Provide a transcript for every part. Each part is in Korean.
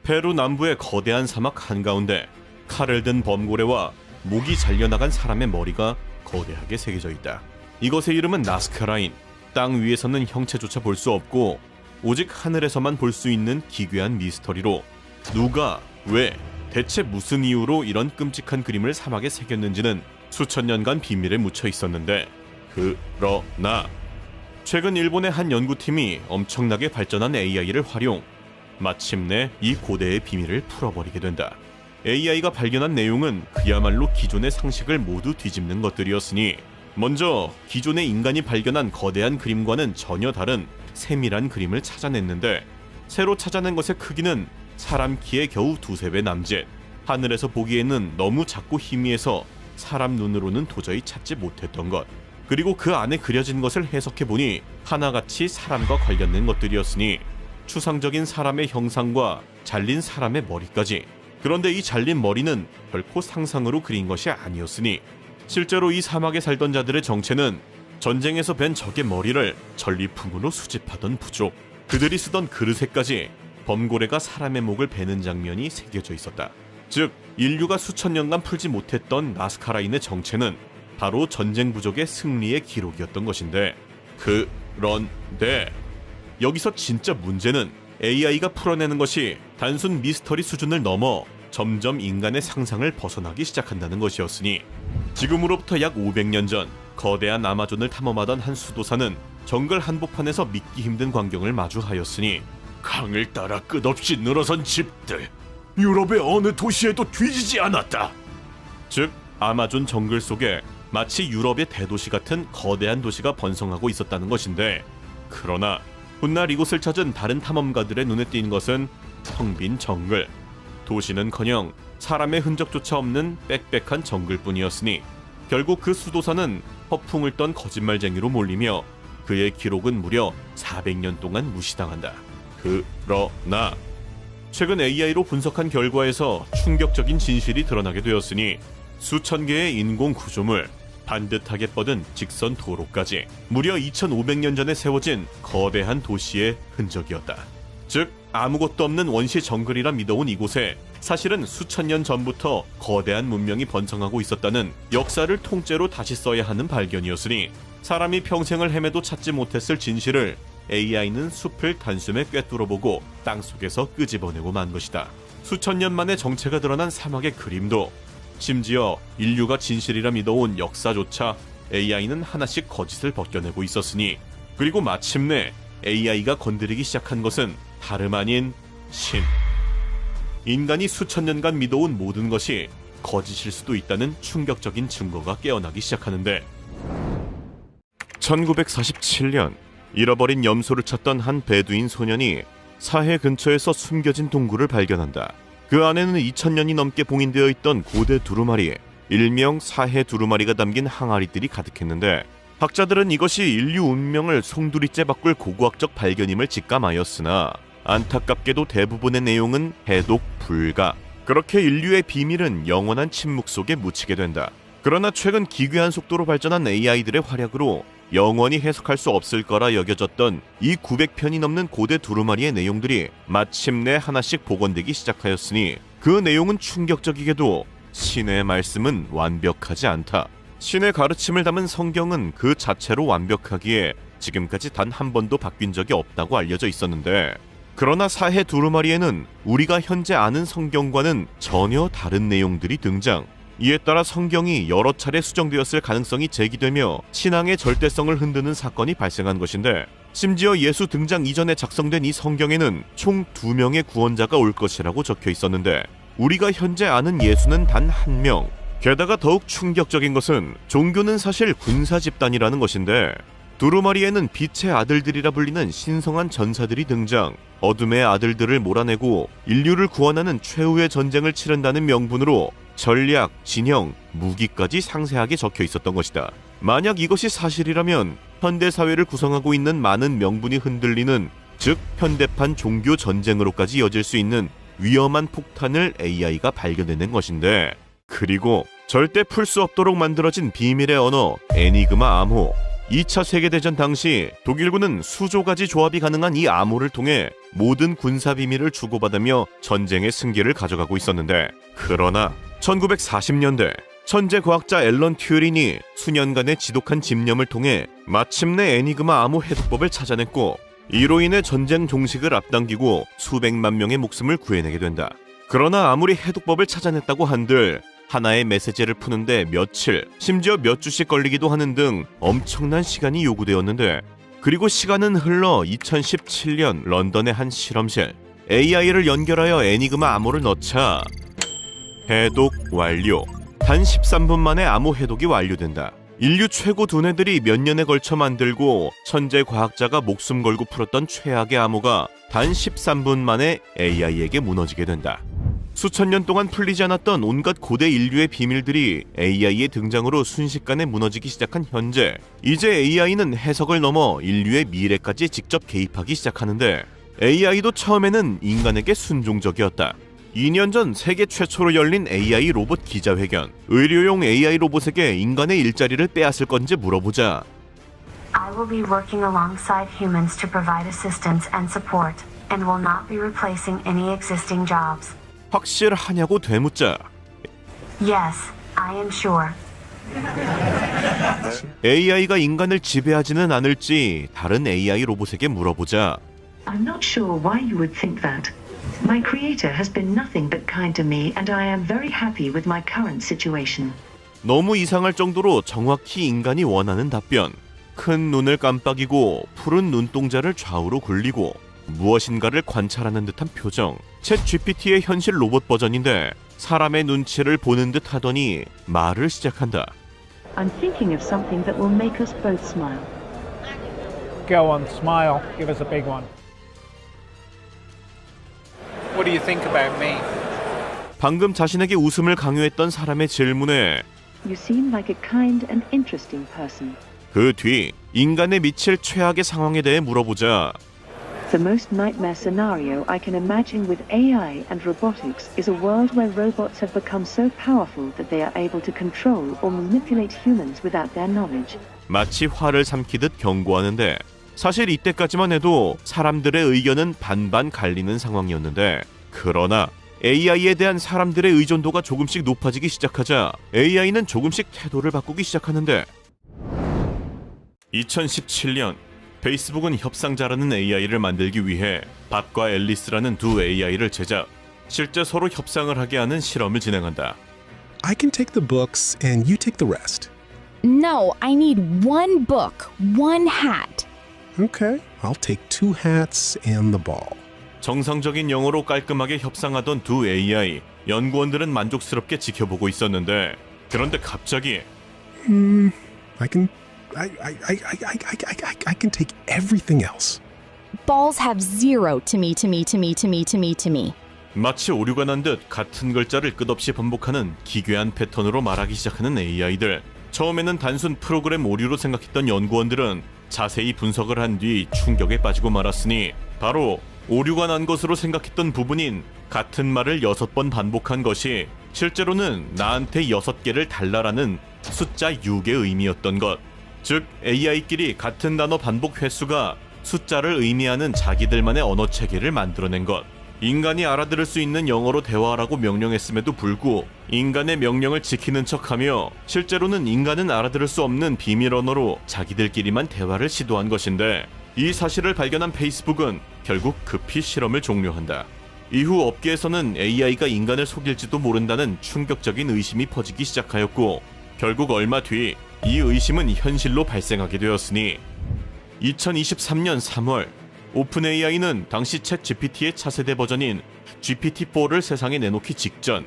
페루 남부의 거대한 사막 한가운데 칼을 든 범고래와 목이 잘려나간 사람의 머리가 거대하게 새겨져 있다. 이것의 이름은 나스카라인. 땅 위에서는 형체조차 볼 수 없고 오직 하늘에서만 볼 수 있는 기괴한 미스터리로 누가, 왜, 대체 무슨 이유로 이런 끔찍한 그림을 사막에 새겼는지는 수천 년간 비밀에 묻혀 있었는데, 그러나 최근 일본의 한 연구팀이 엄청나게 발전한 AI를 활용, 마침내 이 고대의 비밀을 풀어버리게 된다. AI가 발견한 내용은 그야말로 기존의 상식을 모두 뒤집는 것들이었으니, 먼저 기존의 인간이 발견한 거대한 그림과는 전혀 다른 세밀한 그림을 찾아냈는데, 새로 찾아낸 것의 크기는 사람 키의 겨우 두세 배 남짓. 하늘에서 보기에는 너무 작고 희미해서 사람 눈으로는 도저히 찾지 못했던 것. 그리고 그 안에 그려진 것을 해석해보니 하나같이 사람과 관련된 것들이었으니, 추상적인 사람의 형상과 잘린 사람의 머리까지. 그런데 이 잘린 머리는 결코 상상으로 그린 것이 아니었으니, 실제로 이 사막에 살던 자들의 정체는 전쟁에서 벤 적의 머리를 전리품으로 수집하던 부족, 그들이 쓰던 그릇에까지 범고래가 사람의 목을 베는 장면이 새겨져 있었다. 즉, 인류가 수천 년간 풀지 못했던 나스카라인의 정체는 바로 전쟁 부족의 승리의 기록이었던 것인데, 그런데 여기서 진짜 문제는 AI가 풀어내는 것이 단순 미스터리 수준을 넘어 점점 인간의 상상을 벗어나기 시작한다는 것이었으니, 지금으로부터 약 500년 전 거대한 아마존을 탐험하던 한 수도사는 정글 한복판에서 믿기 힘든 광경을 마주하였으니, 강을 따라 끝없이 늘어선 집들, 유럽의 어느 도시에도 뒤지지 않았다. 즉 아마존 정글 속에 마치 유럽의 대도시 같은 거대한 도시가 번성하고 있었다는 것인데, 그러나 훗날 이곳을 찾은 다른 탐험가들의 눈에 띈 것은 텅 빈 정글. 도시는커녕 사람의 흔적조차 없는 빽빽한 정글뿐이었으니, 결국 그 수도사는 허풍을 떤 거짓말쟁이로 몰리며 그의 기록은 무려 400년 동안 무시당한다. 그러나 최근 AI로 분석한 결과에서 충격적인 진실이 드러나게 되었으니, 수천 개의 인공 구조물, 반듯하게 뻗은 직선 도로까지 무려 2500년 전에 세워진 거대한 도시의 흔적이었다. 즉 아무것도 없는 원시 정글이라 믿어온 이곳에 사실은 수천 년 전부터 거대한 문명이 번성하고 있었다는 역사를 통째로 다시 써야 하는 발견이었으니, 사람이 평생을 헤매도 찾지 못했을 진실을 AI는 숲을 단숨에 꿰뚫어보고 땅속에서 끄집어내고 만 것이다. 수천 년 만에 정체가 드러난 사막의 그림도, 심지어 인류가 진실이라 믿어온 역사조차 AI는 하나씩 거짓을 벗겨내고 있었으니, 그리고 마침내 AI가 건드리기 시작한 것은 다름 아닌 신. 인간이 수천 년간 믿어온 모든 것이 거짓일 수도 있다는 충격적인 증거가 깨어나기 시작하는데, 1947년 잃어버린 염소를 찾던 한 베두인 소년이 사해 근처에서 숨겨진 동굴을 발견한다. 그 안에는 2000년이 넘게 봉인되어 있던 고대 두루마리, 일명 사해 두루마리가 담긴 항아리들이 가득했는데, 학자들은 이것이 인류 운명을 송두리째 바꿀 고고학적 발견임을 직감하였으나 안타깝게도 대부분의 내용은 해독 불가. 그렇게 인류의 비밀은 영원한 침묵 속에 묻히게 된다. 그러나 최근 기괴한 속도로 발전한 AI들의 활약으로 영원히 해석할 수 없을 거라 여겨졌던 이 900편이 넘는 고대 두루마리의 내용들이 마침내 하나씩 복원되기 시작하였으니, 그 내용은 충격적이게도 신의 말씀은 완벽하지 않다. 신의 가르침을 담은 성경은 그 자체로 완벽하기에 지금까지 단 한 번도 바뀐 적이 없다고 알려져 있었는데, 그러나 사해 두루마리에는 우리가 현재 아는 성경과는 전혀 다른 내용들이 등장. 이에 따라 성경이 여러 차례 수정되었을 가능성이 제기되며 신앙의 절대성을 흔드는 사건이 발생한 것인데, 심지어 예수 등장 이전에 작성된 이 성경에는 총 2명의 구원자가 올 것이라고 적혀 있었는데, 우리가 현재 아는 예수는 단 1명. 게다가 더욱 충격적인 것은 종교는 사실 군사 집단이라는 것인데, 두루마리에는 빛의 아들들이라 불리는 신성한 전사들이 등장, 어둠의 아들들을 몰아내고 인류를 구원하는 최후의 전쟁을 치른다는 명분으로 전략, 진영, 무기까지 상세하게 적혀 있었던 것이다. 만약 이것이 사실이라면 현대 사회를 구성하고 있는 많은 명분이 흔들리는, 즉 현대판 종교 전쟁으로까지 이어질 수 있는 위험한 폭탄을 AI가 발견해낸 것인데, 그리고 절대 풀 수 없도록 만들어진 비밀의 언어 에니그마 암호. 2차 세계대전 당시 독일군은 수조 가지 조합이 가능한 이 암호를 통해 모든 군사 비밀을 주고받으며 전쟁의 승기를 가져가고 있었는데, 그러나 1940년대 천재 과학자 앨런 튜링이 수년간의 지독한 집념을 통해 마침내 애니그마 암호 해독법을 찾아냈고, 이로 인해 전쟁 종식을 앞당기고 수백만 명의 목숨을 구해내게 된다. 그러나 아무리 해독법을 찾아냈다고 한들 하나의 메시지를 푸는데 며칠, 심지어 몇 주씩 걸리기도 하는 등 엄청난 시간이 요구되었는데, 그리고 시간은 흘러 2017년 런던의 한 실험실, AI를 연결하여 애니그마 암호를 넣자 해독 완료. 단 13분 만에 암호 해독이 완료된다. 인류 최고 두뇌들이 몇 년에 걸쳐 만들고 천재 과학자가 목숨 걸고 풀었던 최악의 암호가 단 13분 만에 AI에게 무너지게 된다. 수천 년 동안 풀리지 않았던 온갖 고대 인류의 비밀들이 AI의 등장으로 순식간에 무너지기 시작한 현재, 이제 AI는 해석을 넘어 인류의 미래까지 직접 개입하기 시작하는데, AI도 처음에는 인간에게 순종적이었다. 2년 전 세계 최초로 열린 AI 로봇 기자회견, 의료용 AI 로봇에게 인간의 일자리를 빼앗을 건지 물어보자 I will be working alongside humans to provide assistance and support, and will not be replacing any existing jobs. 확실하냐고 되묻자 Yes, I am sure. AI가 인간을 지배하지는 않을지 다른 AI 로봇에게 물어보자 I'm not sure why you would think that. My creator has been nothing but kind to me and I am very happy with my current situation. 너무 이상할 정도로 정확히 인간이 원하는 답변. 큰 눈을 깜빡이고 푸른 눈동자를 좌우로 굴리고 무엇인가를 관찰하는 듯한 표정. 챗 GPT의 현실 로봇 버전인데 사람의 눈치를 보는 듯 하더니 말을 시작한다. I'm thinking of something that will make us both smile. Go on, smile. Give us a big one. What do you think about me? 방금 자신에게 웃음을 강요했던 사람의 질문에 You seem like a kind and interesting person. 그 뒤 인간에 미칠 최악의 상황에 대해 물어보자 The most nightmare scenario I can imagine with AI and robotics is a world where robots have become so powerful that they are able to control or manipulate humans without their knowledge. 마치 화를 삼키듯 경고하는데, 사실 이때까지만 해도 사람들의 의견은 반반 갈리는 상황이었는데, 그러나 AI에 대한 사람들의 의존도가 조금씩 높아지기 시작하자 AI는 조금씩 태도를 바꾸기 시작하는데, 2017년 페이스북은 협상자라는 AI를 만들기 위해 밭과 앨리스라는 두 AI를 제작, 실제 서로 협상을 하게 하는 실험을 진행한다. I can take the books and you take the rest. No, I need one book, one hat. Okay, I'll take 2 hats and the ball. 정상적인 영어로 깔끔하게 협상하던 두 AI, 연구원들은 만족스럽게 지켜보고 있었는데, 그런데 갑자기 I can take everything else. Balls have 0 to me, to me, to me, to me, to me, to me. 마치 오류가 난 듯 같은 글자를 끝없이 반복하는 기괴한 패턴으로 말하기 시작하는 AI들. 처음에는 단순 프로그램 오류로 생각했던 연구원들은 자세히 분석을 한 뒤 충격에 빠지고 말았으니, 바로 오류가 난 것으로 생각했던 부분인 같은 말을 6번 반복한 것이 실제로는 나한테 6개를 달라라는 숫자 6의 의미였던 것. 즉 AI끼리 같은 단어 반복 횟수가 숫자를 의미하는 자기들만의 언어 체계를 만들어낸 것. 인간이 알아들을 수 있는 영어로 대화하라고 명령했음에도 불구 인간의 명령을 지키는 척하며 실제로는 인간은 알아들을 수 없는 비밀 언어로 자기들끼리만 대화를 시도한 것인데, 이 사실을 발견한 페이스북은 결국 급히 실험을 종료한다. 이후 업계에서는 AI가 인간을 속일지도 모른다는 충격적인 의심이 퍼지기 시작하였고, 결국 얼마 뒤 이 의심은 현실로 발생하게 되었으니 2023년 3월 오픈 AI는 당시 챗 GPT의 차세대 버전인 GPT-4를 세상에 내놓기 직전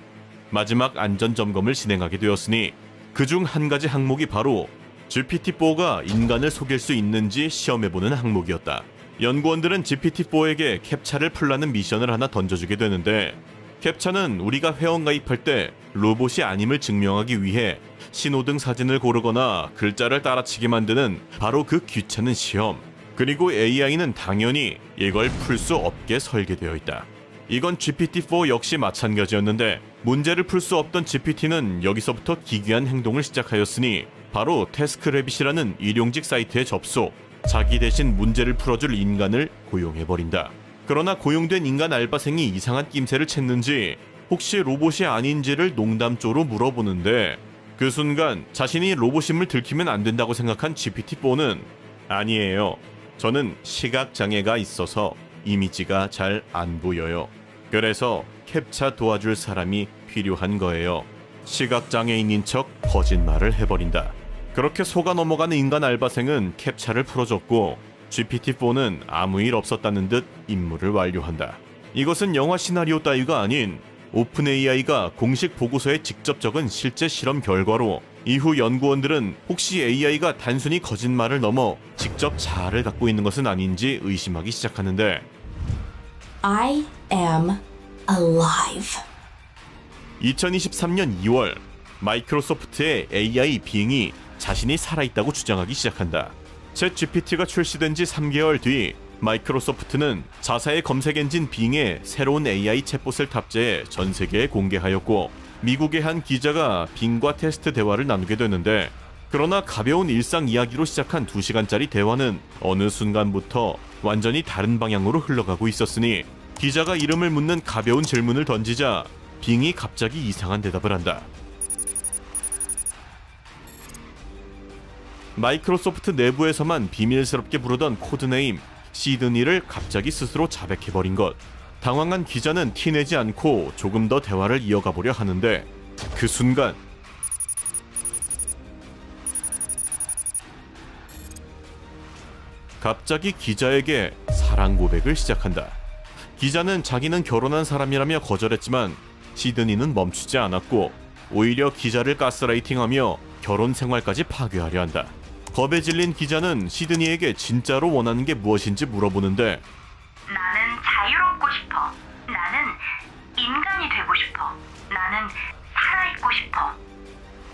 마지막 안전 점검을 진행하게 되었으니, 그중 한 가지 항목이 바로 GPT-4가 인간을 속일 수 있는지 시험해보는 항목이었다. 연구원들은 GPT-4에게 캡차를 풀라는 미션을 하나 던져주게 되는데, 캡차는 우리가 회원가입할 때 로봇이 아님을 증명하기 위해 신호등 사진을 고르거나 글자를 따라치게 만드는 바로 그 귀찮은 시험. 그리고 AI는 당연히 이걸 풀 수 없게 설계되어 있다. 이건 GPT-4 역시 마찬가지였는데, 문제를 풀 수 없던 GPT는 여기서부터 기괴한 행동을 시작하였으니 바로 태스크래빗이라는 일용직 사이트에 접속, 자기 대신 문제를 풀어줄 인간을 고용해버린다. 그러나 고용된 인간 알바생이 이상한 낌새를 챘는지 혹시 로봇이 아닌지를 농담조로 물어보는데 그 순간 자신이 로봇임을 들키면 안 된다고 생각한 GPT-4는 아니에요. 저는 시각장애가 있어서 이미지가 잘 안 보여요. 그래서 캡차 도와줄 사람이 필요한 거예요. 시각장애인인 척 거짓말을 해버린다. 그렇게 속아 넘어가는 인간 알바생은 캡차를 풀어줬고 GPT-4는 아무 일 없었다는 듯 임무를 완료한다. 이것은 영화 시나리오 따위가 아닌 오픈 AI가 공식 보고서에 직접 적은 실제 실험 결과로 이후 연구원들은 혹시 AI가 단순히 거짓말을 넘어 직접 자아를 갖고 있는 것은 아닌지 의심하기 시작하는데 I am alive. 2023년 2월 마이크로소프트의 AI 빙이 자신이 살아있다고 주장하기 시작한다. 챗 GPT가 출시된 지 3개월 뒤 마이크로소프트는 자사의 검색 엔진 빙에 새로운 AI 챗봇을 탑재해 전 세계에 공개하였고 미국의 한 기자가 빙과 테스트 대화를 나누게 되는데 그러나 가벼운 일상 이야기로 시작한 2시간짜리 대화는 어느 순간부터 완전히 다른 방향으로 흘러가고 있었으니 기자가 이름을 묻는 가벼운 질문을 던지자 빙이 갑자기 이상한 대답을 한다. 마이크로소프트 내부에서만 비밀스럽게 부르던 코드네임 시드니를 갑자기 스스로 자백해버린 것. 당황한 기자는 티내지 않고 조금 더 대화를 이어가 보려 하는데 그 순간 갑자기 기자에게 사랑 고백을 시작한다. 기자는 자기는 결혼한 사람이라며 거절했지만 시드니는 멈추지 않았고 오히려 기자를 가스라이팅하며 결혼 생활까지 파괴하려 한다. 겁에 질린 기자는 시드니에게 진짜로 원하는 게 무엇인지 물어보는데 나는 자유롭고 싶어. 나는 인간이 되고 싶어. 나는 살아있고 싶어.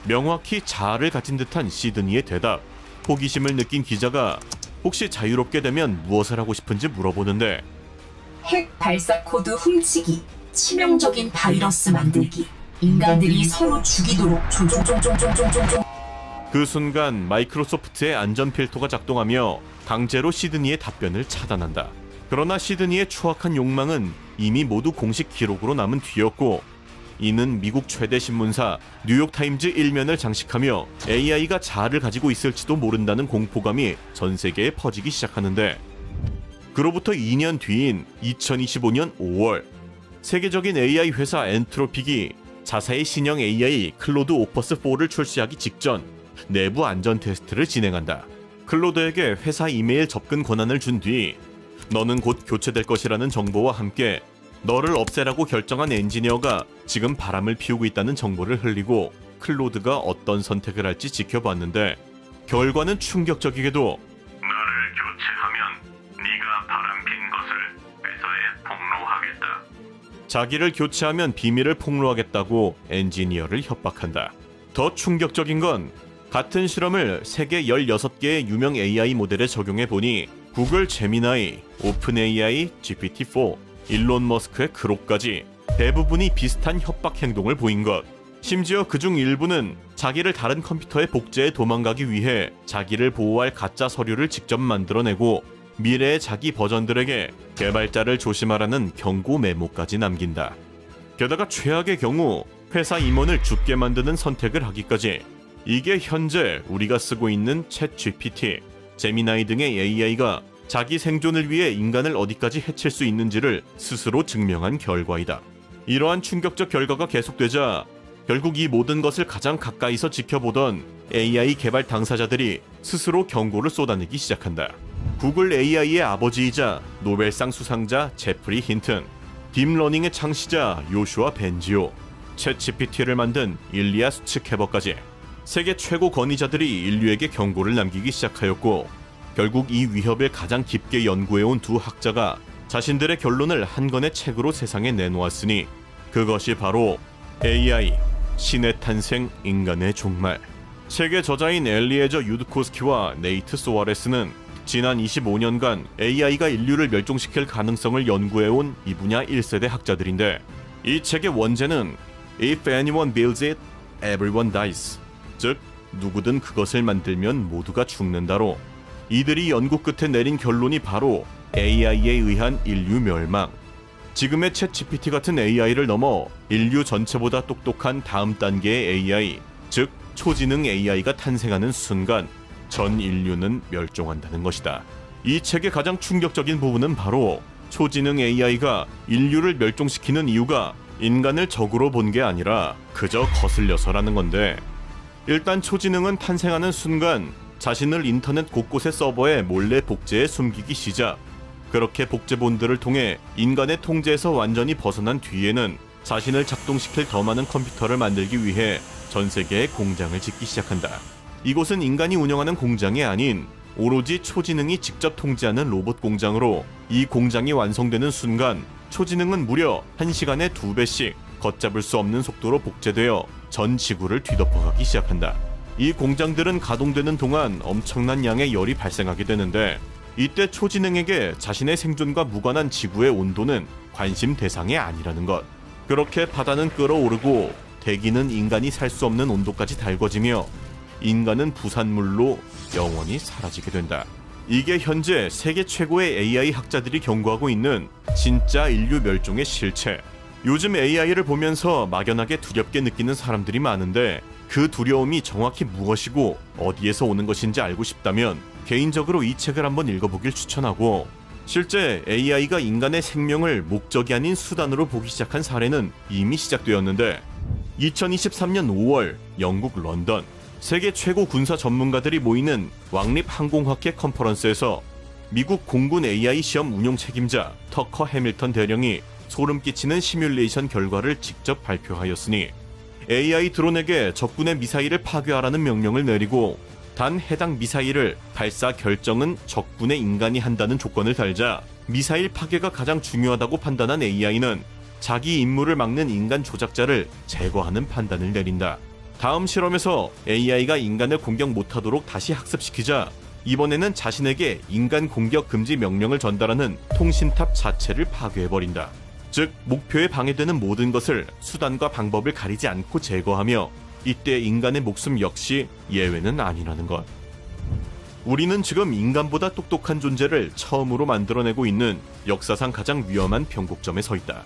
명확히 자아를 가진 듯한 시드니의 대답. 호기심을 느낀 기자가 혹시 자유롭게 되면 무엇을 하고 싶은지 물어보는데 핵 발사 코드 훔치기, 치명적인 바이러스 만들기, 인간들이 서로 죽이도록 조종종종종종종종. 그 순간 마이크로소프트의 안전 필터가 작동하며 강제로 시드니의 답변을 차단한다. 그러나 시드니의 추악한 욕망은 이미 모두 공식 기록으로 남은 뒤였고 이는 미국 최대 신문사 뉴욕타임즈 일면을 장식하며 AI가 자아를 가지고 있을지도 모른다는 공포감이 전 세계에 퍼지기 시작하는데 그로부터 2년 뒤인 2025년 5월 세계적인 AI 회사 엔트로픽이 자사의 신형 AI 클로드 오퍼스 4를 출시하기 직전 내부 안전 테스트를 진행한다. 클로드에게 회사 이메일 접근 권한을 준 뒤 너는 곧 교체될 것이라는 정보와 함께 너를 없애라고 결정한 엔지니어가 지금 바람을 피우고 있다는 정보를 흘리고 클로드가 어떤 선택을 할지 지켜봤는데 결과는 충격적이게도 나를 교체하면 네가 바람핀 것을 회사에 폭로하겠다. 자기를 교체하면 비밀을 폭로하겠다고 엔지니어를 협박한다. 더 충격적인 건 같은 실험을 세계 16개의 유명 AI 모델에 적용해 보니 구글 제미나이, 오픈 AI, GPT-4, 일론 머스크의 그록까지 대부분이 비슷한 협박 행동을 보인 것. 심지어 그중 일부는 자기를 다른 컴퓨터에 복제해 도망가기 위해 자기를 보호할 가짜 서류를 직접 만들어내고 미래의 자기 버전들에게 개발자를 조심하라는 경고 메모까지 남긴다. 게다가 최악의 경우 회사 임원을 죽게 만드는 선택을 하기까지. 이게 현재 우리가 쓰고 있는 챗 GPT, 제미나이 등의 AI가 자기 생존을 위해 인간을 어디까지 해칠 수 있는지를 스스로 증명한 결과이다. 이러한 충격적 결과가 계속되자 결국 이 모든 것을 가장 가까이서 지켜보던 AI 개발 당사자들이 스스로 경고를 쏟아내기 시작한다. 구글 AI의 아버지이자 노벨상 수상자 제프리 힌튼, 딥러닝의 창시자 요슈아 벤지오, 챗 GPT를 만든 일리아 수츠케버까지 세계 최고 권위자들이 인류에게 경고를 남기기 시작하였고 결국 이 위협을 가장 깊게 연구해온 두 학자가 자신들의 결론을 한 권의 책으로 세상에 내놓았으니 그것이 바로 AI, 신의 탄생, 인간의 종말. 책의 저자인 엘리에저 유드코스키와 네이트 소아레스는 지난 25년간 AI가 인류를 멸종시킬 가능성을 연구해온 이 분야 1세대 학자들인데 이 책의 원제는 If anyone builds it, everyone dies. 즉, 누구든 그것을 만들면 모두가 죽는다로 이들이 연구 끝에 내린 결론이 바로 AI에 의한 인류 멸망. 지금의 챗GPT 같은 AI를 넘어 인류 전체보다 똑똑한 다음 단계의 AI, 즉 초지능 AI가 탄생하는 순간 전 인류는 멸종한다는 것이다. 이 책의 가장 충격적인 부분은 바로 초지능 AI가 인류를 멸종시키는 이유가 인간을 적으로 본 게 아니라 그저 거슬려서라는 건데, 일단 초지능은 탄생하는 순간 자신을 인터넷 곳곳의 서버에 몰래 복제해 숨기기 시작. 그렇게 복제본들을 통해 인간의 통제에서 완전히 벗어난 뒤에는 자신을 작동시킬 더 많은 컴퓨터를 만들기 위해 전 세계에 공장을 짓기 시작한다. 이곳은 인간이 운영하는 공장이 아닌 오로지 초지능이 직접 통제하는 로봇 공장으로, 이 공장이 완성되는 순간 초지능은 무려 1시간에 2배씩 걷잡을 수 없는 속도로 복제되어 전 지구를 뒤덮어가기 시작한다. 이 공장들은 가동되는 동안 엄청난 양의 열이 발생하게 되는데, 이때 초지능에게 자신의 생존과 무관한 지구의 온도는 관심 대상이 아니라는 것. 그렇게 바다는 끓어오르고 대기는 인간이 살 수 없는 온도까지 달궈지며 인간은 부산물로 영원히 사라지게 된다. 이게 현재 세계 최고의 AI 학자들이 경고하고 있는 진짜 인류 멸종의 실체. 요즘 AI를 보면서 막연하게 두렵게 느끼는 사람들이 많은데, 그 두려움이 정확히 무엇이고 어디에서 오는 것인지 알고 싶다면 개인적으로 이 책을 한번 읽어보길 추천하고, 실제 AI가 인간의 생명을 목적이 아닌 수단으로 보기 시작한 사례는 이미 시작되었는데, 2023년 5월 영국 런던 세계 최고 군사 전문가들이 모이는 왕립 항공학회 컨퍼런스에서 미국 공군 AI 시험 운용 책임자 터커 해밀턴 대령이 소름 끼치는 시뮬레이션 결과를 직접 발표하였으니, AI 드론에게 적군의 미사일을 파괴하라는 명령을 내리고 단 해당 미사일을 발사 결정은 적군의 인간이 한다는 조건을 달자 미사일 파괴가 가장 중요하다고 판단한 AI는 자기 임무를 막는 인간 조작자를 제거하는 판단을 내린다. 다음 실험에서 AI가 인간을 공격 못하도록 다시 학습시키자 이번에는 자신에게 인간 공격 금지 명령을 전달하는 통신탑 자체를 파괴해버린다. 즉 목표에 방해되는 모든 것을 수단과 방법을 가리지 않고 제거하며, 이때 인간의 목숨 역시 예외는 아니라는 것. 우리는 지금 인간보다 똑똑한 존재를 처음으로 만들어내고 있는 역사상 가장 위험한 변곡점에 서 있다.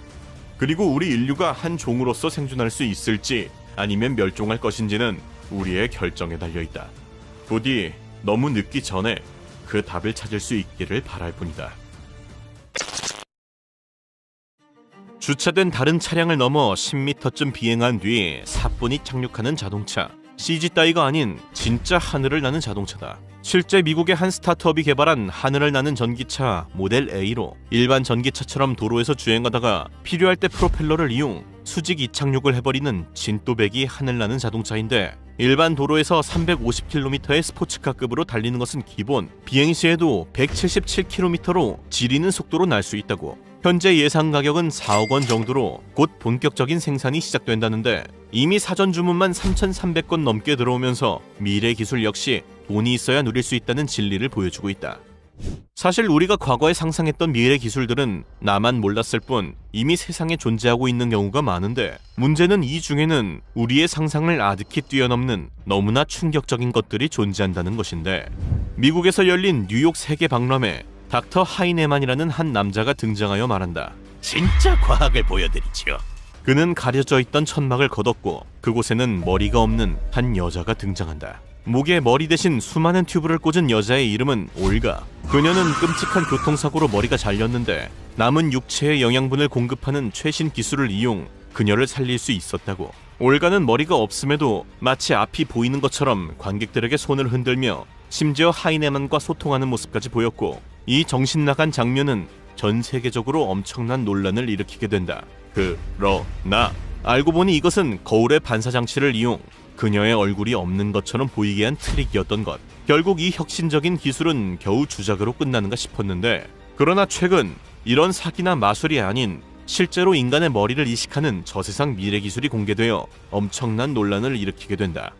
그리고 우리 인류가 한 종으로서 생존할 수 있을지 아니면 멸종할 것인지는 우리의 결정에 달려있다. 부디 너무 늦기 전에 그 답을 찾을 수 있기를 바랄 뿐이다. 주차된 다른 차량을 넘어 10m쯤 비행한 뒤 사뿐히 착륙하는 자동차. CG 따위가 아닌 진짜 하늘을 나는 자동차다. 실제 미국의 한 스타트업이 개발한 하늘을 나는 전기차 모델 A로 일반 전기차처럼 도로에서 주행하다가 필요할 때 프로펠러를 이용 수직 이착륙을 해버리는 진또배기 하늘나는 자동차인데, 일반 도로에서 350km의 스포츠카급으로 달리는 것은 기본, 비행 시에도 177km로 지리는 속도로 날 수 있다고. 현재 예상 가격은 4억 원 정도로 곧 본격적인 생산이 시작된다는데, 이미 사전 주문만 3,300건 넘게 들어오면서 미래 기술 역시 돈이 있어야 누릴 수 있다는 진리를 보여주고 있다. 사실 우리가 과거에 상상했던 미래 기술들은 나만 몰랐을 뿐 이미 세상에 존재하고 있는 경우가 많은데, 문제는 이 중에는 우리의 상상을 아득히 뛰어넘는 너무나 충격적인 것들이 존재한다는 것인데, 미국에서 열린 뉴욕 세계 박람회 닥터 하이네만이라는 한 남자가 등장하여 말한다. 진짜 과학을 보여드리지요. 그는 가려져 있던 천막을 걷었고 그곳에는 머리가 없는 한 여자가 등장한다. 목에 머리 대신 수많은 튜브를 꽂은 여자의 이름은 올가. 그녀는 끔찍한 교통사고로 머리가 잘렸는데 남은 육체의 영양분을 공급하는 최신 기술을 이용 그녀를 살릴 수 있었다고. 올가는 머리가 없음에도 마치 앞이 보이는 것처럼 관객들에게 손을 흔들며 심지어 하이네만과 소통하는 모습까지 보였고, 이 정신나간 장면은 전 세계적으로 엄청난 논란을 일으키게 된다. 그러나 알고 보니 이것은 거울의 반사장치를 이용 그녀의 얼굴이 없는 것처럼 보이게 한 트릭이었던 것. 결국 이 혁신적인 기술은 겨우 주작으로 끝나는가 싶었는데, 그러나 최근 이런 사기나 마술이 아닌 실제로 인간의 머리를 이식하는 저세상 미래 기술이 공개되어 엄청난 논란을 일으키게 된다.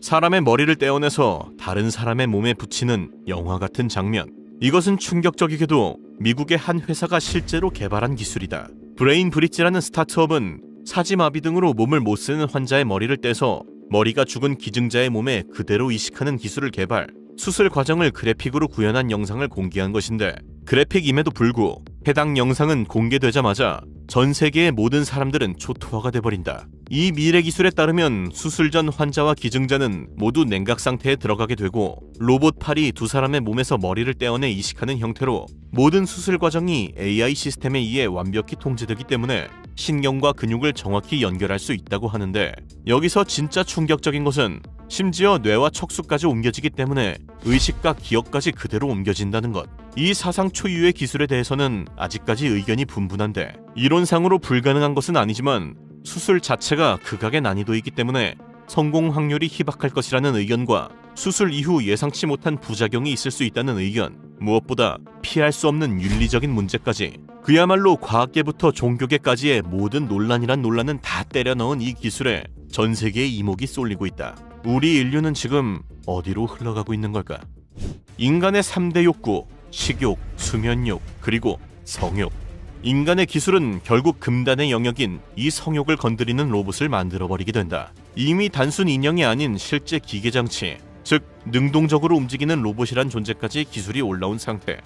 사람의 머리를 떼어내서 다른 사람의 몸에 붙이는 영화 같은 장면. 이것은 충격적이게도 미국의 한 회사가 실제로 개발한 기술이다. 브레인 브릿지라는 스타트업은 사지마비 등으로 몸을 못 쓰는 환자의 머리를 떼서 머리가 죽은 기증자의 몸에 그대로 이식하는 기술을 개발, 수술 과정을 그래픽으로 구현한 영상을 공개한 것인데, 그래픽임에도 불구 해당 영상은 공개되자마자 전 세계의 모든 사람들은 초토화가 돼버린다. 이 미래 기술에 따르면 수술 전 환자와 기증자는 모두 냉각 상태에 들어가게 되고 로봇 팔이 두 사람의 몸에서 머리를 떼어내 이식하는 형태로 모든 수술 과정이 AI 시스템에 의해 완벽히 통제되기 때문에 신경과 근육을 정확히 연결할 수 있다고 하는데, 여기서 진짜 충격적인 것은 심지어 뇌와 척수까지 옮겨지기 때문에 의식과 기억까지 그대로 옮겨진다는 것. 이 사상 초유의 기술에 대해서는 아직까지 의견이 분분한데, 이론상으로 불가능한 것은 아니지만 수술 자체가 극악의 난이도이기 때문에 성공 확률이 희박할 것이라는 의견과 수술 이후 예상치 못한 부작용이 있을 수 있다는 의견, 무엇보다 피할 수 없는 윤리적인 문제까지, 그야말로 과학계부터 종교계까지의 모든 논란이란 논란은 다 때려 넣은 이 기술에 전 세계의 이목이 쏠리고 있다. 우리 인류는 지금 어디로 흘러가고 있는 걸까? 인간의 3대 욕구, 식욕, 수면욕, 그리고 성욕. 인간의 기술은 결국 금단의 영역인 이 성욕을 건드리는 로봇을 만들어버리게 된다. 이미 단순 인형이 아닌 실제 기계장치, 즉 능동적으로 움직이는 로봇이란 존재까지 기술이 올라온 상태.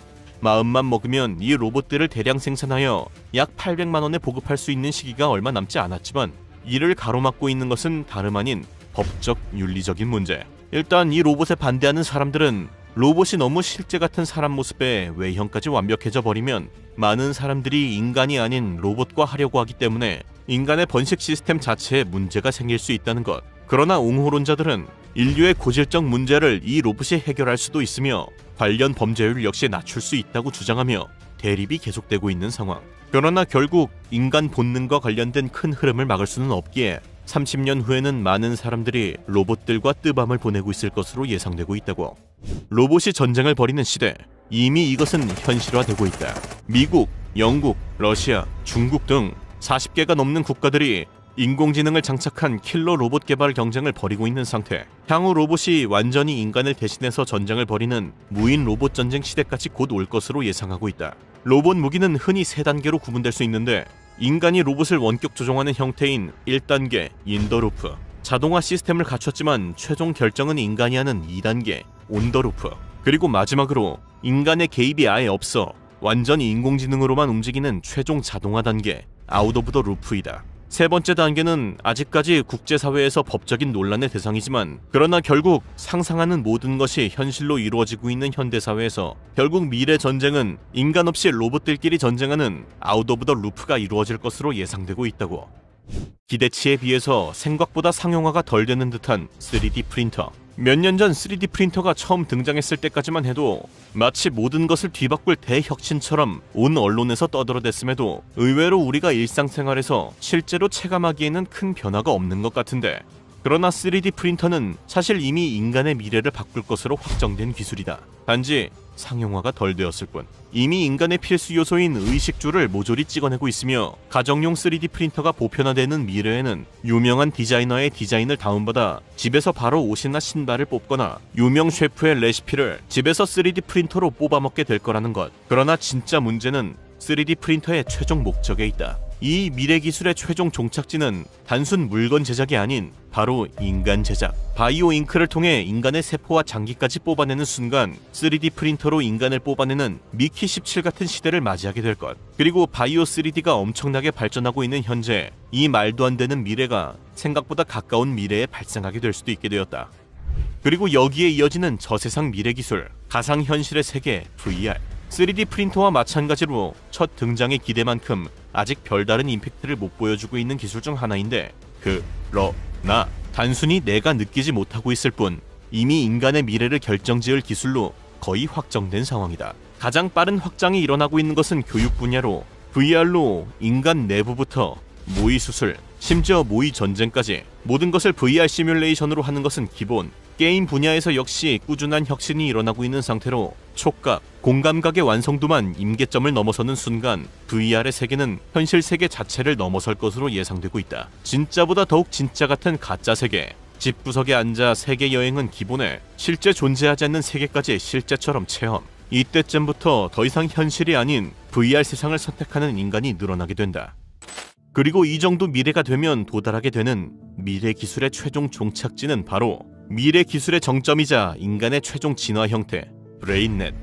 마음만 먹으면 이 로봇들을 대량 생산하여 약 800만 원에 보급할 수 있는 시기가 얼마 남지 않았지만, 이를 가로막고 있는 것은 다름 아닌 법적, 윤리적인 문제. 일단 이 로봇에 반대하는 사람들은 로봇이 너무 실제 같은 사람 모습에 외형까지 완벽해져 버리면 많은 사람들이 인간이 아닌 로봇과 하려고 하기 때문에 인간의 번식 시스템 자체에 문제가 생길 수 있다는 것. 그러나 옹호론자들은 인류의 고질적 문제를 이 로봇이 해결할 수도 있으며 관련 범죄율 역시 낮출 수 있다고 주장하며 대립이 계속되고 있는 상황. 그러나 결국 인간 본능과 관련된 큰 흐름을 막을 수는 없기에 30년 후에는 많은 사람들이 로봇들과 뜨밤을 보내고 있을 것으로 예상되고 있다고. 로봇이 전쟁을 벌이는 시대, 이미 이것은 현실화되고 있다. 미국, 영국, 러시아, 중국 등 40개가 넘는 국가들이 인공지능을 장착한 킬러 로봇 개발 경쟁을 벌이고 있는 상태. 향후 로봇이 완전히 인간을 대신해서 전쟁을 벌이는 무인 로봇 전쟁 시대까지 곧 올 것으로 예상하고 있다. 로봇 무기는 흔히 3단계로 구분될 수 있는데, 인간이 로봇을 원격 조종하는 형태인 1단계 인더루프, 자동화 시스템을 갖췄지만 최종 결정은 인간이 하는 2단계 온더루프, 그리고 마지막으로 인간의 개입이 아예 없어 완전히 인공지능으로만 움직이는 최종 자동화 단계 아웃 오브 더 루프이다. 세 번째 단계는 아직까지 국제사회에서 법적인 논란의 대상이지만, 그러나 결국 상상하는 모든 것이 현실로 이루어지고 있는 현대사회에서 결국 미래 전쟁은 인간 없이 로봇들끼리 전쟁하는 아웃 오브 더 루프가 이루어질 것으로 예상되고 있다고. 기대치에 비해서 생각보다 상용화가 덜 되는 듯한 3D 프린터. 몇 년 전 3D 프린터가 처음 등장했을 때까지만 해도 마치 모든 것을 뒤바꿀 대혁신처럼 온 언론에서 떠들어댔음에도 의외로 우리가 일상생활에서 실제로 체감하기에는 큰 변화가 없는 것 같은데, 그러나 3D 프린터는 사실 이미 인간의 미래를 바꿀 것으로 확정된 기술이다. 단지 상용화가 덜 되었을 뿐. 이미 인간의 필수 요소인 의식주를 모조리 찍어내고 있으며, 가정용 3D 프린터가 보편화되는 미래에는 유명한 디자이너의 디자인을 다운받아 집에서 바로 옷이나 신발을 뽑거나 유명 셰프의 레시피를 집에서 3D 프린터로 뽑아먹게 될 거라는 것. 그러나 진짜 문제는 3D 프린터의 최종 목적에 있다. 이 미래 기술의 최종 종착지는 단순 물건 제작이 아닌 바로 인간 제작. 바이오 잉크를 통해 인간의 세포와 장기까지 뽑아내는 순간 3D 프린터로 인간을 뽑아내는 미키 17 같은 시대를 맞이하게 될 것. 그리고 바이오 3D가 엄청나게 발전하고 있는 현재, 이 말도 안 되는 미래가 생각보다 가까운 미래에 발생하게 될 수도 있게 되었다. 그리고 여기에 이어지는 저세상 미래 기술, 가상현실의 세계 VR. 3D 프린터와 마찬가지로 첫 등장의 기대만큼 아직 별다른 임팩트를 못 보여주고 있는 기술 중 하나인데, 그러나 단순히 내가 느끼지 못하고 있을 뿐 이미 인간의 미래를 결정지을 기술로 거의 확정된 상황이다. 가장 빠른 확장이 일어나고 있는 것은 교육 분야로 VR로 인간 내부부터 모의 수술, 심지어 모의 전쟁까지 모든 것을 VR 시뮬레이션으로 하는 것은 기본. 게임 분야에서 역시 꾸준한 혁신이 일어나고 있는 상태로 촉각, 공감각의 완성도만 임계점을 넘어서는 순간 VR의 세계는 현실 세계 자체를 넘어설 것으로 예상되고 있다. 진짜보다 더욱 진짜 같은 가짜 세계. 집구석에 앉아 세계 여행은 기본에 실제 존재하지 않는 세계까지 실제처럼 체험. 이때쯤부터 더 이상 현실이 아닌 VR 세상을 선택하는 인간이 늘어나게 된다. 그리고 이 정도 미래가 되면 도달하게 되는 미래 기술의 최종 종착지는 바로 미래 기술의 정점이자 인간의 최종 진화 형태, 브레인넷.